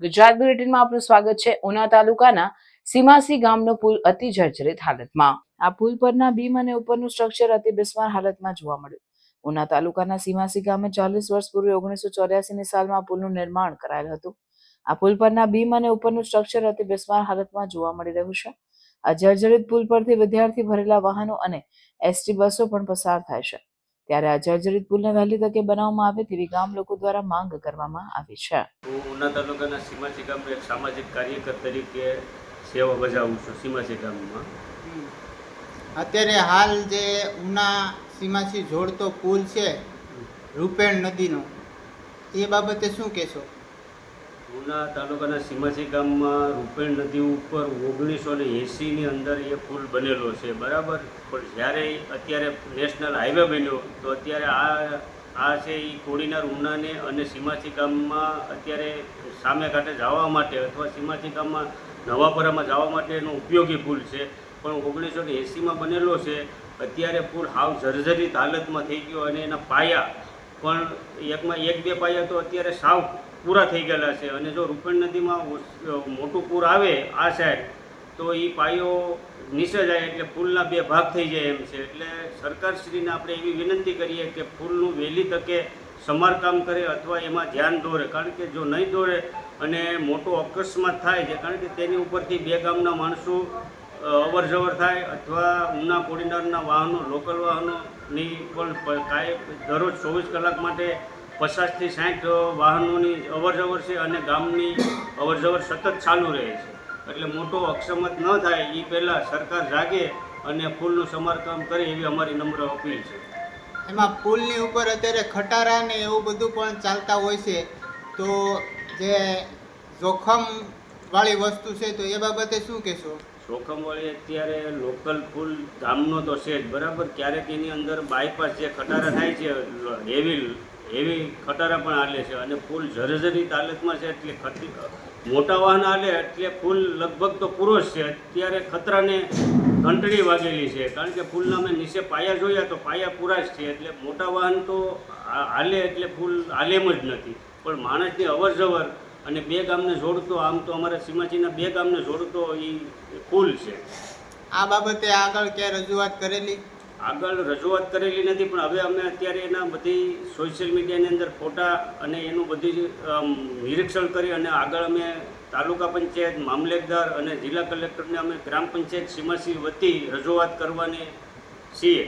ગુજરાત બુલેટિનમાં આપનું સ્વાગત છે। ઉના તાલુકાના સીમાસી ગામનો પુલ અતિ જર્જરિત હાલતમાં। આ પુલ પરના બીમ અને ઉપરનું સ્ટ્રક્ચર અતિ બિસ્માર હાલતમાં જોવા મળ્યું। ઉના તાલુકાના સીમાસી ગામે 40 વર્ષ પૂર્વે 1984ની સાલમાં પુલનું નિર્માણ કરાયેલ હતું। આ પુલ પરના બીમ અને ઉપરનું સ્ટ્રક્ચર અતિ બિસ્માર હાલતમાં જોવા મળી રહ્યું છે। આ જર્જરિત પુલ પરથી વિદ્યાર્થી ભરેલા વાહનો અને એસટી બસો પણ પસાર થાય છે। ત્યારે આ જર્જરિત પુલને વહેલી તકે બનાવવામાં આવે તેવી ગામ લોકો દ્વારા માંગ કરવામાં આવી છે। હું ઉના તાલુકાના સીમાસી ગામમાં એક સામાજિક કાર્યકર તરીકે સેવા બજાવું છું સીમાસી ગામમાં। અત્યારે હાલ જે ઉના સીમાસી જોડતો પુલ છે રૂપેણ નદીનો, એ બાબતે શું કહેશો? ઉના તાલુકાના સીમાસી ગામમાં રૂપેણ નદી ઉપર 1980ની અંદર એ પુલ બનેલો છે, બરાબર। પણ જ્યારે અત્યારે નેશનલ હાઈવે બન્યો તો અત્યારે આ છે એ કોડીનાર ઉનાને અને સીમાસી ગામમાં અત્યારે સામે કાંઠે જવા માટે અથવા સીમાસી ગામમાં નવાપરામાં જવા માટેનો ઉપયોગી પુલ છે। પણ 1980માં બનેલો છે। અત્યારે પુલ હાવ જર્જરિત હાલતમાં થઈ ગયો અને એના પાયા પણ એક બે પાયા તો અત્યારે સાવ પૂરા થઈ ગયેલા છે। અને જો રૂપેણ નદીમાં મોટું પૂર આવે આ સાઈડ તો એ પાયો નીચે જાય એટલે પુલના બે ભાગ થઈ જાય એમ છે। એટલે સરકારશ્રીને આપણે એવી વિનંતી કરીએ કે પુલનું વહેલી તકે સમારકામ કરે અથવા એમાં ધ્યાન દોરે, કારણ કે જો નહીં દોરે અને મોટો અકસ્માત થાય છે, કારણ કે તેની ઉપરથી બે ગામના માણસો અવર જવર થાય અથવા ઉના કોડીનારના વાહનો, લોકલ વાહનોની પણ દરરોજ 24 કલાક માટે 50થી 60 વાહનોની અવર જવર છે અને ગામની અવર જવર સતત ચાલુ રહે છે। એટલે મોટો અકસ્માત ન થાય એ પહેલાં સરકાર જાગે અને પુલનું સમારકામ કરે એવી અમારી નમ્ર અપીલ છે। એમાં પુલની ઉપર અત્યારે ખટારા ને એવું બધું પણ ચાલતા હોય છે, તો જે જોખમવાળી વસ્તુ છે તો એ બાબતે શું કહેશો? જોખમવાળી અત્યારે લોકલ પુલ ગામનો તો છે જ, બરાબર। ક્યારેક એની અંદર બાયપાસ જે ખટારા થાય છે હેવી ખટારા પણ હાલે છે અને પુલ જર્જરિત હાલતમાં છે। એટલે મોટા વાહન હાલે એટલે પુલ લગભગ તો પૂરો જ છે। અત્યારે ખતરાને ઘંટડી વાગેલી છે, કારણ કે પુલના અમે નીચે પાયા જોયા તો પાયા પૂરા જ છે। એટલે મોટા વાહન તો હાલે એટલે પુલ હાલેમ જ નથી, પણ માણસની અવર જવર અને બે ગામને જોડતો, આમ તો અમારા સીમાસીના બે ગામને જોડતો એ પુલ છે। આ બાબતે આગળ ક્યાં રજૂઆત કરેલી? આગળ રજૂઆત કરેલી નથી, પણ હવે અમે અત્યારે એના બધી સોશિયલ મીડિયાની અંદર ફોટા અને એનું બધી નિરીક્ષણ કરી અને આગળ અમે તાલુકા પંચાયત, મામલેદાર અને જિલ્લા કલેક્ટરને અમે ગ્રામ પંચાયત સીમાસી વતી રજૂઆત કરવાની છીએ।